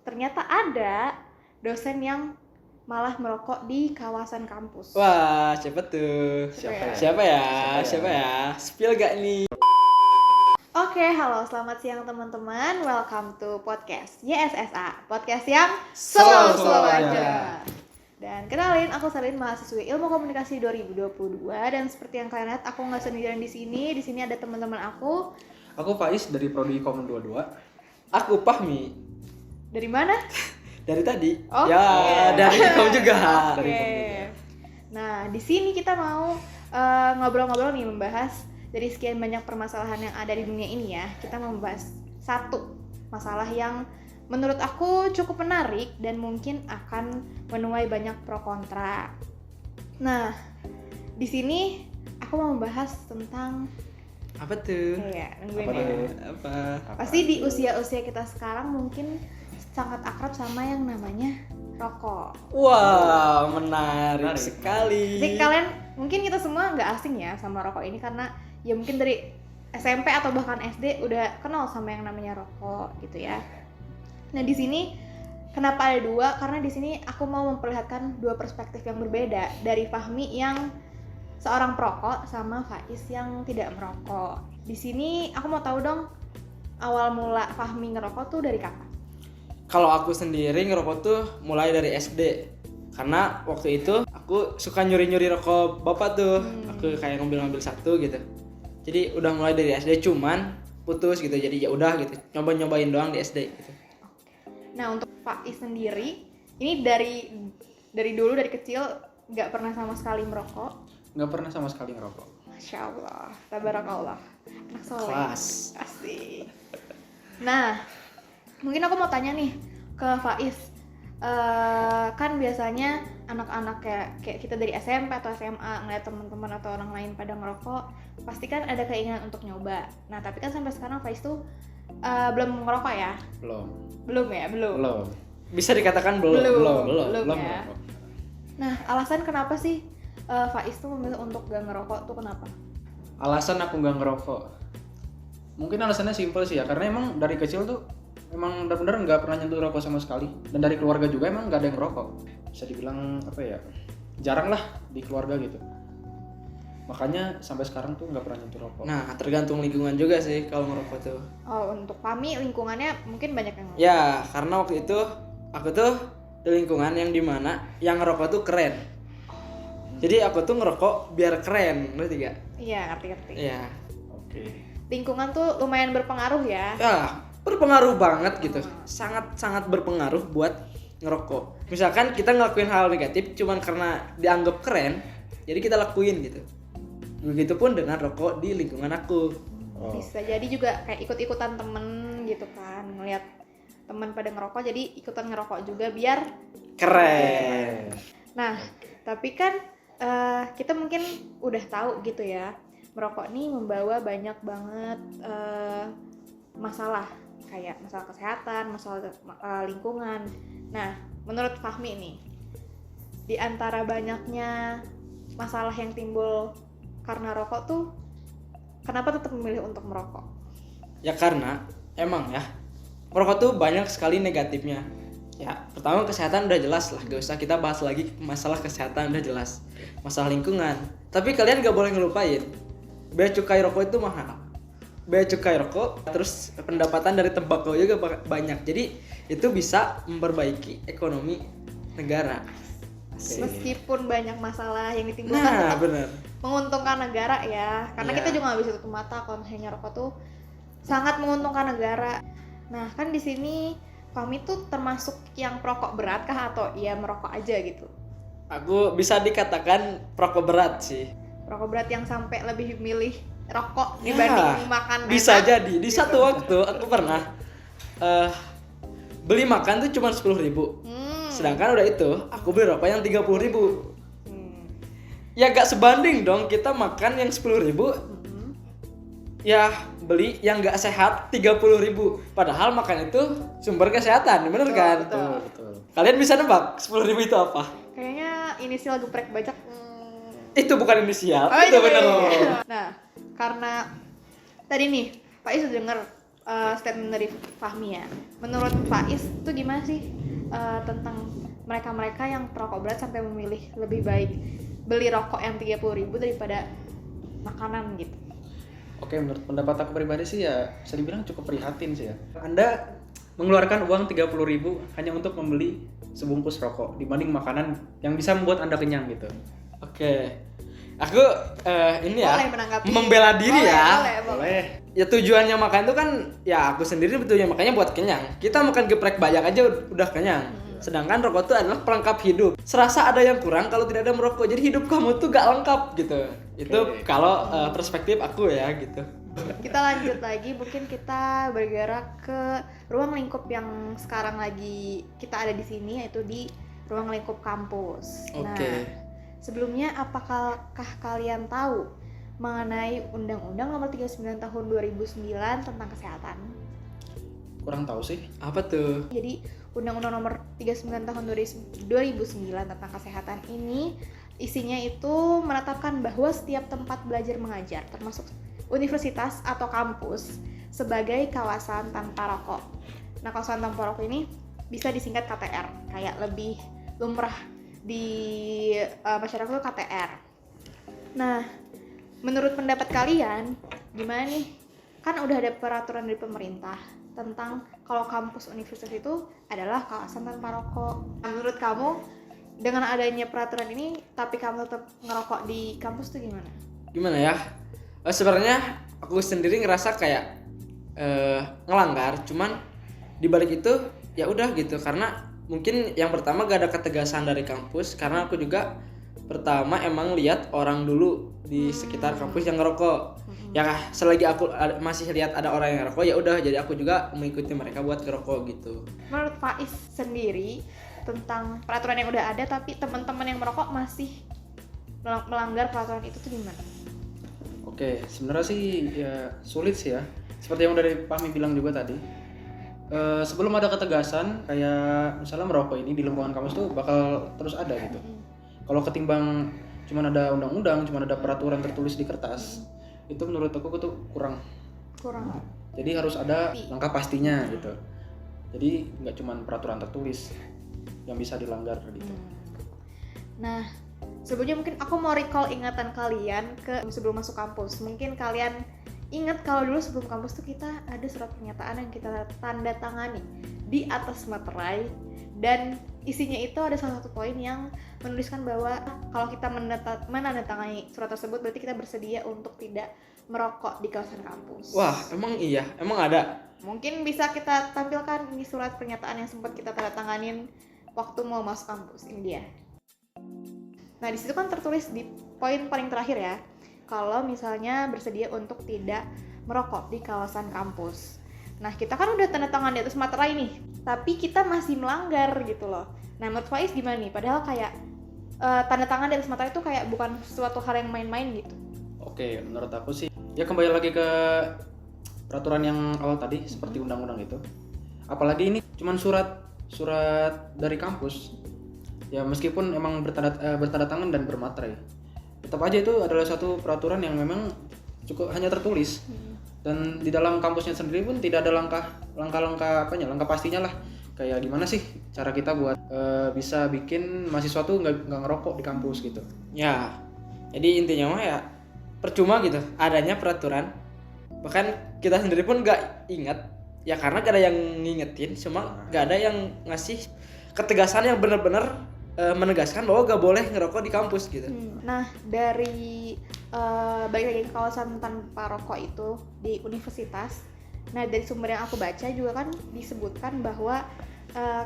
ternyata ada dosen yang malah merokok di kawasan kampus. Wah, siapa tuh? Siapa ya? Spill gak nih? Oke, halo, selamat siang teman-teman. Welcome to podcast YSSA, podcast yang slow aja. Dan kenalin, aku Salin, mahasiswi Ilmu Komunikasi 2022. Dan seperti yang kalian lihat, aku nggak sendirian di sini. Di sini ada teman-teman aku. Aku Faiz dari Prodi Kom 22. Aku Fahmi. Dari mana? Dari tadi. Oh, ya, iya. dari kamu juga. Oke. Nah, di sini kita mau ngobrol-ngobrol nih, membahas dari sekian banyak permasalahan yang ada di dunia ini ya. Kita mau membahas satu masalah yang menurut aku cukup menarik dan mungkin akan menuai banyak pro kontra. Nah, di sini aku mau membahas tentang Apa tuh? nungguin ya. Apa? Pasti di usia-usia kita sekarang mungkin sangat akrab sama yang namanya rokok. Wow, menarik sekali. Jadi kalian, mungkin kita semua nggak asing ya sama rokok ini karena ya mungkin dari SMP atau bahkan SD udah kenal sama yang namanya rokok gitu ya. Nah, di sini kenapa ada dua? Karena di sini aku mau memperlihatkan dua perspektif yang berbeda dari Fahmi yang seorang perokok sama Faiz yang tidak merokok. Di sini aku mau tahu dong, awal mula Fahmi ngerokok tuh dari kapan? Kalau aku sendiri ngerokok tuh mulai dari SD. Karena waktu itu aku suka nyuri-nyuri rokok bapak tuh. Aku kayak ngambil satu gitu. Jadi udah mulai dari SD, cuman putus gitu. Jadi ya udah gitu. Nyobain doang di SD gitu. Nah, untuk Faiz sendiri, ini dari dulu, dari kecil nggak pernah sama sekali merokok. Nggak pernah sama sekali ngerokok. Masya Allah, tabarakallah, anak soleh. Kelas. Asik. Nah, mungkin aku mau tanya nih ke Faiz. Kan biasanya anak-anak kayak kita dari SMP atau SMA ngeliat teman-teman atau orang lain pada ngerokok, pasti kan ada keinginan untuk nyoba. Nah, tapi kan sampai sekarang Faiz tuh belum ngerokok ya? Belum. Bisa dikatakan belum ya. Ngerokok. Nah, alasan kenapa sih Faiz tuh memilih untuk gak ngerokok tuh kenapa? Alasan aku nggak ngerokok, mungkin alasannya simpel sih ya, karena emang dari kecil tuh emang benar-benar nggak pernah nyentuh rokok sama sekali, dan dari keluarga juga emang nggak ada yang ngerokok. Bisa dibilang apa ya, jarang lah di keluarga gitu. Makanya sampai sekarang tuh nggak pernah nyentuh rokok. Nah, tergantung lingkungan juga sih kalau ngerokok tuh. Oh, untuk Fahmi lingkungannya mungkin banyak yang ngerokok. Ya, karena waktu itu aku tuh di lingkungan yang dimana yang ngerokok tuh keren. Jadi aku tuh ngerokok biar keren, ngerti gak? Iya, ngerti. Iya. Oke. Lingkungan tuh lumayan berpengaruh ya. Ya, berpengaruh banget gitu. Sangat berpengaruh buat ngerokok. Misalkan kita ngelakuin hal negatif cuman karena dianggap keren, jadi kita lakuin gitu. Begitupun dengan rokok di lingkungan aku. Bisa jadi juga kayak ikut-ikutan temen gitu kan, ngeliat teman pada ngerokok jadi ikutan ngerokok juga biar Keren. Nah, tapi kan kita mungkin udah tahu gitu ya, merokok nih membawa banyak banget masalah, kayak masalah kesehatan, masalah lingkungan. Nah, menurut Fahmi nih, di antara banyaknya masalah yang timbul karena rokok tuh, kenapa tetap memilih untuk merokok? Ya karena emang ya merokok tuh banyak sekali negatifnya. Ya, pertama kesehatan udah jelas lah, gak usah kita bahas lagi masalah kesehatan, udah jelas. Masalah lingkungan. Tapi kalian gak boleh ngelupain, bea cukai rokok itu mahal. Bea cukai rokok, terus pendapatan dari tembakau juga banyak. Jadi itu bisa memperbaiki ekonomi negara. Meskipun banyak masalah yang ditimbulkan, Nah, tetap bener. menguntungkan negara ya. Karena Iya. kita juga nggak bisa tutup mata kalau misalnya rokok tuh sangat menguntungkan negara. Nah, kan di sini Fahmi tuh termasuk yang perokok berat kah atau ya merokok aja gitu? Aku bisa dikatakan perokok berat sih. Perokok berat yang sampai lebih milih rokok dibanding makan enak. Bisa jadi. Di satu waktu aku pernah beli makan tuh cuma 10.000. Sedangkan udah itu aku beli rokok yang 30.000. Ya gak sebanding dong, kita makan yang 10.000, ya beli yang gak sehat 30.000. Padahal makan itu sumber kesehatan, bener kan? Betul. Kalian bisa nebak 10.000 itu apa? Kayaknya inisial geprek bajak. Itu bukan inisial, Oh, itu iya. bener. Nah, karena tadi nih Pak Is udah denger statement dari Fahmi ya. Menurut Faiz tuh gimana sih tentang mereka-mereka yang perokok berat sampai memilih lebih baik beli rokok yang 30.000 daripada makanan gitu? Oke, menurut pendapat aku pribadi sih ya bisa dibilang cukup prihatin sih ya. Anda mengeluarkan uang 30.000 hanya untuk membeli sebungkus rokok dibanding makanan yang bisa membuat Anda kenyang gitu. Oke. Aku ini ya Boleh menanggapi. membela diri Boleh, ya. Boleh. Ya tujuannya makan itu kan ya aku sendiri tujuannya makannya buat kenyang. Kita makan geprek banyak aja udah kenyang. Sedangkan rokok itu adalah pelengkap hidup. Serasa ada yang kurang kalau tidak ada merokok. Jadi hidup kamu tuh gak lengkap gitu. Itu kalau perspektif aku ya gitu. Kita lanjut lagi, mungkin kita bergerak ke ruang lingkup yang sekarang lagi kita ada di sini, yaitu di ruang lingkup kampus. Oke. Nah, sebelumnya apakah kalian tahu mengenai Undang-Undang Nomor 39 Tahun 2009 tentang kesehatan? Kurang tahu sih. Apa tuh? Jadi Undang-Undang Nomor 39 Tahun 2009 tentang kesehatan ini isinya itu menetapkan bahwa setiap tempat belajar mengajar, termasuk universitas atau kampus, sebagai kawasan tanpa rokok. Nah, kawasan tanpa rokok ini bisa disingkat KTR, kayak lebih lumrah di masyarakat itu KTR. Nah, menurut pendapat kalian gimana nih? Kan udah ada peraturan dari pemerintah tentang kalau kampus universitas itu adalah kawasan tanpa rokok. Nah, menurut kamu dengan adanya peraturan ini tapi kamu tetap ngerokok di kampus tuh gimana? Gimana ya? Sebenarnya aku sendiri ngerasa kayak ngelanggar, cuman dibalik itu ya udah gitu, karena mungkin yang pertama gak ada ketegasan dari kampus, karena aku juga pertama emang lihat orang dulu di sekitar kampus yang ngerokok. Ya selagi aku masih lihat ada orang yang ngerokok, ya udah jadi aku juga mengikuti mereka buat ngerokok gitu. Menurut Faiz sendiri tentang peraturan yang udah ada tapi teman-teman yang merokok masih melanggar peraturan itu tuh gimana? Oke, sebenarnya sih ya sulit sih ya. Seperti yang dari Fahmi bilang juga tadi. Sebelum ada ketegasan kayak misalnya merokok ini di lingkungan kampus tuh bakal terus ada gitu. Kalau ketimbang cuman ada undang-undang, cuman ada peraturan tertulis di kertas, itu menurut aku tuh kurang. Jadi harus ada langkah pastinya gitu. Jadi nggak cuman peraturan tertulis yang bisa dilanggar gitu. Nah, sebelumnya mungkin aku mau recall ingatan kalian ke sebelum masuk kampus. Mungkin kalian ingat kalau dulu sebelum kampus tuh kita ada surat pernyataan yang kita tanda tangani di atas materai, dan isinya itu ada salah satu poin yang menuliskan bahwa kalau kita menandatangani surat tersebut berarti kita bersedia untuk tidak merokok di kawasan kampus. Wah, emang iya? Emang ada? Mungkin bisa kita tampilkan ini surat pernyataan yang sempat kita tanda tanganin waktu mau masuk kampus. Ini dia. Nah, di situ kan tertulis di poin paling terakhir ya, kalau misalnya bersedia untuk tidak merokok di kawasan kampus. Nah, kita kan udah tanda tangan di atas materai nih, tapi kita masih melanggar gitu loh. Nah, menurut Faiz gimana nih? Padahal kayak tanda tangan di atas materai itu kayak bukan suatu hal yang main-main gitu. Oke, menurut aku sih ya kembali lagi ke peraturan yang awal tadi seperti undang-undang itu. Apalagi ini cuman surat dari kampus. Ya meskipun emang bertanda tangan dan bermaterai, tetap aja itu adalah satu peraturan yang memang cukup hanya tertulis. Dan di dalam kampusnya sendiri pun tidak ada langkah pastinya lah. Kayak gimana sih cara kita buat bisa bikin mahasiswa tuh nggak ngerokok di kampus gitu. Ya, jadi intinya mah ya percuma gitu adanya peraturan, bahkan kita sendiri pun nggak ingat ya karena gak ada yang ngingetin, cuma gak ada yang ngasih ketegasan yang benar-benar menegaskan bahwa gak boleh ngerokok di kampus gitu. Nah, dari balik lagi ke kawasan tanpa rokok itu di universitas. Nah, dari sumber yang aku baca juga kan disebutkan bahwa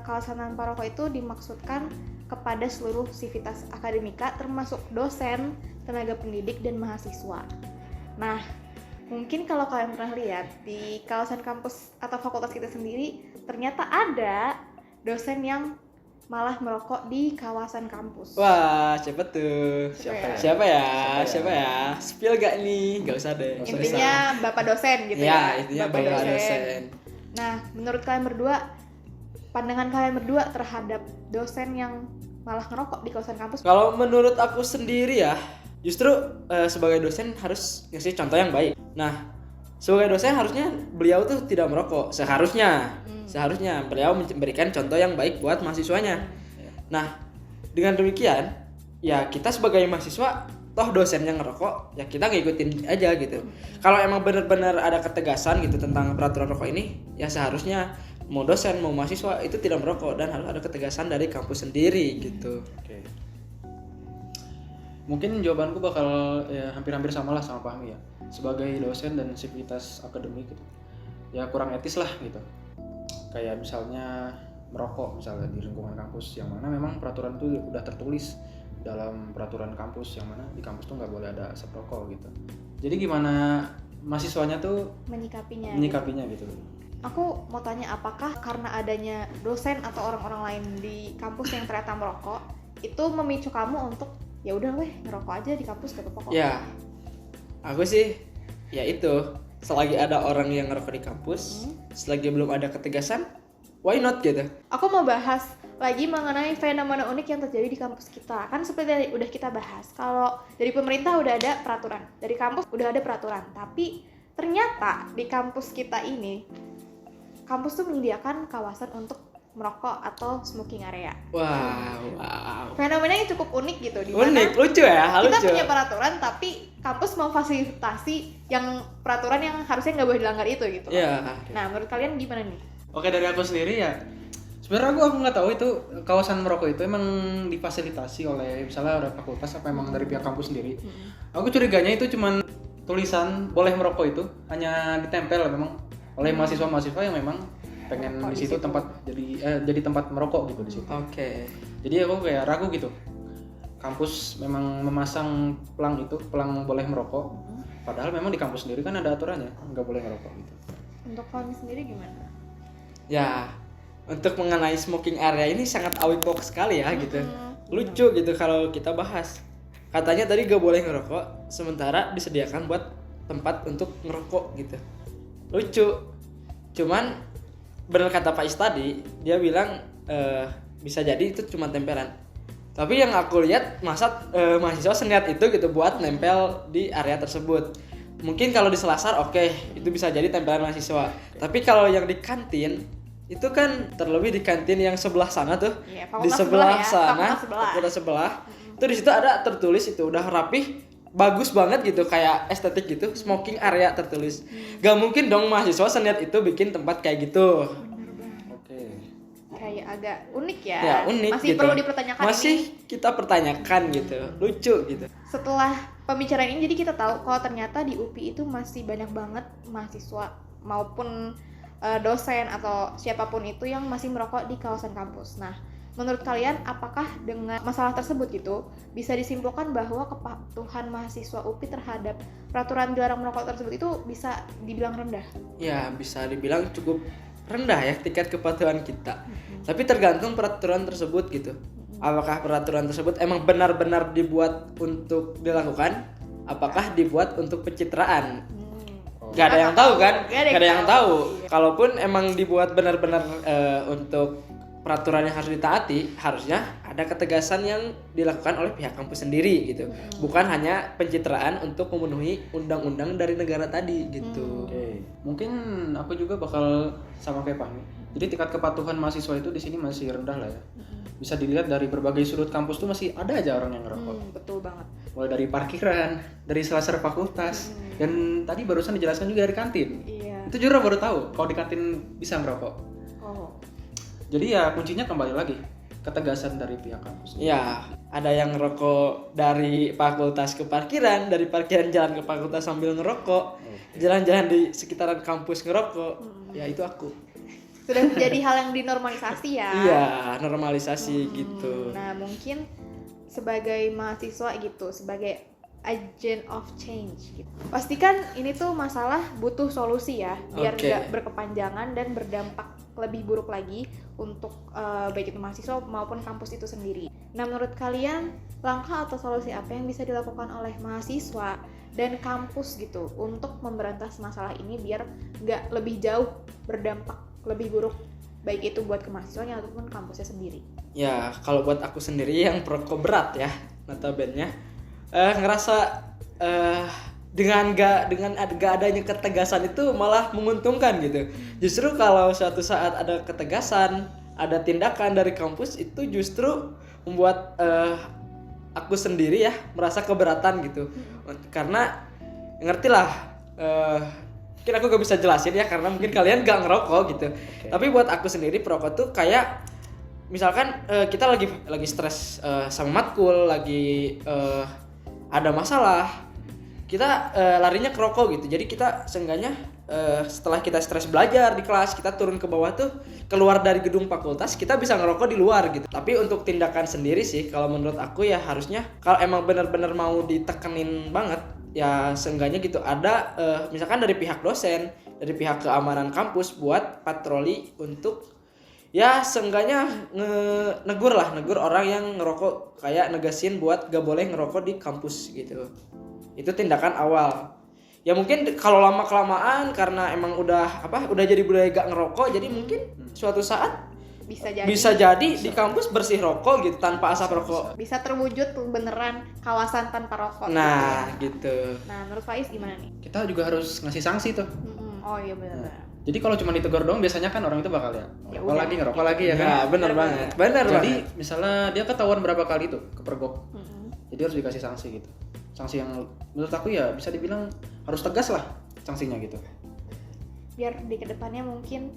kawasan tanpa rokok itu dimaksudkan kepada seluruh sivitas akademika termasuk dosen, tenaga pendidik, dan mahasiswa. Nah, mungkin kalau kalian pernah lihat di kawasan kampus atau fakultas kita sendiri, ternyata ada dosen yang malah merokok di kawasan kampus. Wah, siapa tuh? Siapa ya? Spill gak nih? Gak usah deh. Intinya bapak dosen gitu ya. Intinya bapak dosen. Nah, menurut kalian berdua, pandangan kalian berdua terhadap dosen yang malah ngerokok di kawasan kampus? Kalau menurut aku sendiri ya, justru sebagai dosen harus ngasih contoh yang baik. Nah, sebagai dosen harusnya beliau tuh tidak merokok, seharusnya beliau memberikan contoh yang baik buat mahasiswanya. Nah, dengan demikian ya kita sebagai mahasiswa, toh dosennya ngerokok ya kita ngikutin aja gitu. Kalau emang benar-benar ada ketegasan gitu tentang peraturan rokok ini, ya seharusnya mau dosen mau mahasiswa itu tidak merokok dan harus ada ketegasan dari kampus sendiri gitu. Oke. Mungkin jawabanku bakal ya hampir-hampir sama lah sama Fahmi ya. Sebagai dosen dan sivitas akademik gitu, ya kurang etis lah gitu. Kayak misalnya merokok misalnya di lingkungan kampus, yang mana memang peraturan itu udah tertulis dalam peraturan kampus, yang mana di kampus tuh nggak boleh ada asap rokok gitu. Jadi gimana mahasiswanya tuh menyikapinya gitu. Aku mau tanya, apakah karena adanya dosen atau orang-orang lain di kampus yang ternyata merokok itu memicu kamu untuk ya udah weh ngerokok aja di kampus gak apa-apa kok? Ya, aku sih ya itu, selagi ada orang yang ngerokok di kampus, selagi belum ada ketegasan, why not gitu. Aku mau bahas lagi mengenai fenomena unik yang terjadi di kampus kita. Kan seperti udah kita bahas, kalau dari pemerintah udah ada peraturan, dari kampus udah ada peraturan, tapi ternyata di kampus kita ini, kampus tuh menyediakan kawasan untuk merokok atau smoking area. Wow. Fenomenanya cukup unik gitu, di mana Unik, lucu ya, kita lucu. punya peraturan tapi kampus memfasilitasi yang peraturan yang harusnya nggak boleh dilanggar itu gitu. Iya. Nah, menurut kalian gimana nih? Oke, dari aku sendiri ya, sebenarnya aku nggak tahu itu kawasan merokok itu emang difasilitasi oleh misalnya oleh fakultas apa emang dari pihak kampus sendiri. Aku curiganya itu cuman tulisan boleh merokok itu hanya ditempel memang oleh mahasiswa-mahasiswa yang memang pengen di situ tempat jadi tempat merokok gitu di situ. Oke. Jadi aku kayak ragu gitu. Kampus memang memasang pelang boleh merokok. Padahal memang di kampus sendiri kan ada aturannya, nggak boleh ngerokok gitu. Untuk kalian sendiri gimana? Ya, untuk mengenai smoking area ini sangat awkward sekali ya gitu. Lucu gitu kalau kita bahas. Katanya tadi gak boleh ngerokok, sementara disediakan buat tempat untuk ngerokok gitu. Lucu. Cuman benar kata Pak Is tadi, dia bilang bisa jadi itu cuma tempelan. Tapi yang aku lihat mahasiswa seniat itu gitu buat nempel di area tersebut. Mungkin kalau di Selasar oke, itu bisa jadi tempelan mahasiswa. Tapi kalau yang di kantin itu kan terlebih di kantin yang sebelah sana tuh, Iya, di fakultas sebelah sebelah ya, sana, fakultas sebelah. itu di situ ada tertulis itu udah rapih, bagus banget gitu kayak estetik gitu, smoking area tertulis. Gak mungkin dong mahasiswa seniat itu bikin tempat kayak gitu. Oke. Kayak agak unik ya. Ya unik Masih gitu. perlu dipertanyakan Masih ini. kita pertanyakan gitu, lucu gitu. Setelah pembicaraan ini jadi kita tahu kalau ternyata di UPI itu masih banyak banget mahasiswa maupun dosen atau siapapun itu yang masih merokok di kawasan kampus. Nah, menurut kalian apakah dengan masalah tersebut gitu bisa disimpulkan bahwa kepatuhan mahasiswa UPI terhadap peraturan dilarang merokok tersebut itu bisa dibilang rendah? Ya bisa dibilang cukup rendah ya tingkat kepatuhan kita. Tapi tergantung peraturan tersebut gitu. Apakah peraturan tersebut emang benar-benar dibuat untuk dilakukan? Apakah dibuat untuk pencitraan? Gak ada yang tahu kan? Gak ada yang tahu. Kalaupun emang dibuat benar-benar untuk peraturan yang harus ditaati, harusnya ada ketegasan yang dilakukan oleh pihak kampus sendiri gitu. Bukan hanya pencitraan untuk memenuhi undang-undang dari negara tadi gitu. Oke. Mungkin aku juga bakal sama kayak Fahmi. Jadi tingkat kepatuhan mahasiswa itu di sini masih rendah lah ya. Bisa dilihat dari berbagai sudut kampus tuh masih ada aja orang yang ngerokok. Betul banget. Mulai dari parkiran, dari selasar fakultas, dan tadi barusan dijelaskan juga dari kantin. Iya. Itu juga baru tahu kalau di kantin bisa ngerokok. Oh. Jadi ya kuncinya kembali lagi ketegasan dari pihak kampus. Ya, ada yang ngerokok dari fakultas ke parkiran, dari parkiran jalan ke fakultas sambil ngerokok, jalan-jalan di sekitaran kampus ngerokok. Ya itu aku. Sudah menjadi hal yang dinormalisasi ya. Iya, normalisasi gitu. Nah, mungkin sebagai mahasiswa gitu, sebagai agent of change gitu. Pastikan ini tuh masalah butuh solusi ya, biar Oke. nggak berkepanjangan dan berdampak lebih buruk lagi untuk baik itu mahasiswa maupun kampus itu sendiri. Nah, menurut kalian langkah atau solusi apa yang bisa dilakukan oleh mahasiswa dan kampus gitu untuk memberantas masalah ini biar nggak lebih jauh berdampak lebih buruk baik itu buat ke mahasiswanya ataupun kampusnya sendiri? Ya, kalau buat aku sendiri yang perokok berat ya, notabene ngerasa dengan gak adanya ketegasan itu malah menguntungkan gitu. Justru kalau suatu saat ada ketegasan, ada tindakan dari kampus itu justru membuat aku sendiri ya merasa keberatan gitu. Karena ngerti lah, mungkin aku gak bisa jelasin ya karena mungkin kalian gak ngerokok gitu. Tapi buat aku sendiri perokok tuh kayak misalkan kita lagi stres sama matkul, lagi ada masalah, kita larinya ke rokok gitu. Jadi kita seenggaknya setelah kita stres belajar di kelas, kita turun ke bawah tuh, keluar dari gedung fakultas, kita bisa ngerokok di luar gitu. Tapi untuk tindakan sendiri sih kalau menurut aku ya harusnya kalau emang benar-benar mau ditekenin banget ya seenggaknya gitu ada misalkan dari pihak dosen, dari pihak keamanan kampus buat patroli untuk ya seenggaknya negur orang yang ngerokok, kayak negasin buat gak boleh ngerokok di kampus gitu. Itu tindakan awal. Ya mungkin kalau lama kelamaan karena emang udah jadi budaya gak ngerokok, jadi mungkin suatu saat bisa jadi di kampus bersih rokok gitu tanpa asap rokok. Bisa terwujud beneran kawasan tanpa rokok. Nah, gitu ya. gitu. Nah, menurut Faiz gimana nih? Kita juga harus ngasih sanksi tuh. Oh iya benar. Jadi kalau cuma ditegur doang biasanya kan orang itu bakal ya ngerokok lagi ya kan. Ya, benar banget. Jadi misalnya dia ketahuan berapa kali tuh kepergok. Jadi harus dikasih sanksi gitu. Sanksi yang menurut aku ya bisa dibilang harus tegas lah sanksinya gitu. Biar di kedepannya mungkin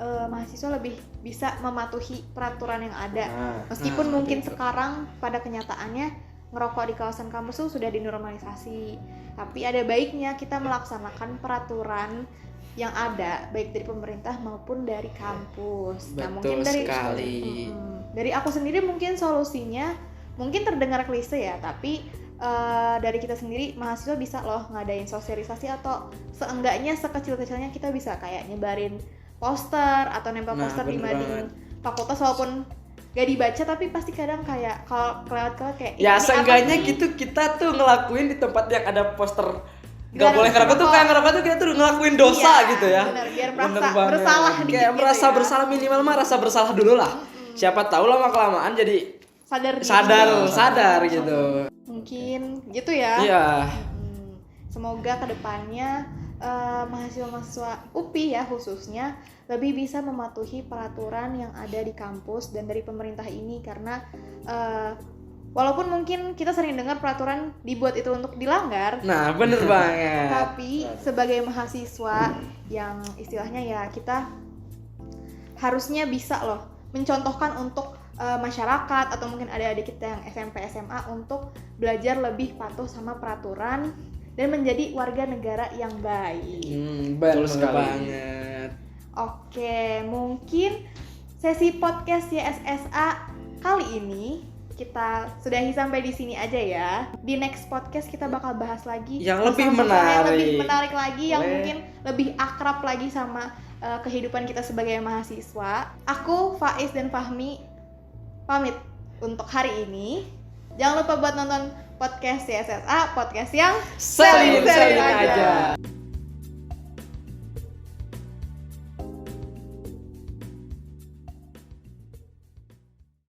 mahasiswa lebih bisa mematuhi peraturan yang ada. Meskipun mungkin sekarang pada kenyataannya ngerokok di kawasan kampus tuh sudah dinormalisasi. Tapi ada baiknya kita melaksanakan peraturan yang ada baik dari pemerintah maupun dari kampus. Betul Nah, mungkin dari aku sendiri mungkin solusinya mungkin terdengar klise ya, tapi dari kita sendiri mahasiswa bisa loh ngadain sosialisasi atau seenggaknya sekecil-kecilnya kita bisa kayak nyebarin poster atau nempel poster di mading fakultas walaupun gak dibaca tapi pasti kadang kayak kalau kelewat-kelewat kayak ya seenggaknya gitu kita tuh ngelakuin di tempat yang ada poster gak boleh ngerokok tuh kayak ngerokok tuh kita tuh ngelakuin dosa gitu ya. Bener, biar bersalah dikit kayak gitu merasa ya. bersalah, minimal mah rasa bersalah dulu lah. Siapa tahu lama kelamaan jadi sadar gitu. Mungkin gitu ya. Iya. Semoga kedepannya mahasiswa-mahasiswa UPI ya khususnya lebih bisa mematuhi peraturan yang ada di kampus dan dari pemerintah ini karena walaupun mungkin kita sering dengar peraturan dibuat itu untuk dilanggar. Nah, bener banget. Tapi sebagai mahasiswa yang istilahnya ya kita harusnya bisa loh mencontohkan untuk masyarakat atau mungkin adik-adik kita yang SMP SMA untuk belajar lebih patuh sama peraturan dan menjadi warga negara yang baik. Betul banget. Oke, mungkin sesi podcast YSSA kali ini kita sudahi sampai di sini aja ya. Di next podcast kita bakal bahas lagi yang lebih menarik lagi, yang mungkin lebih akrab lagi sama kehidupan kita sebagai mahasiswa. Aku, Faiz dan Fahmi pamit untuk hari ini. Jangan lupa buat nonton podcast CSSA, podcast yang selin aja.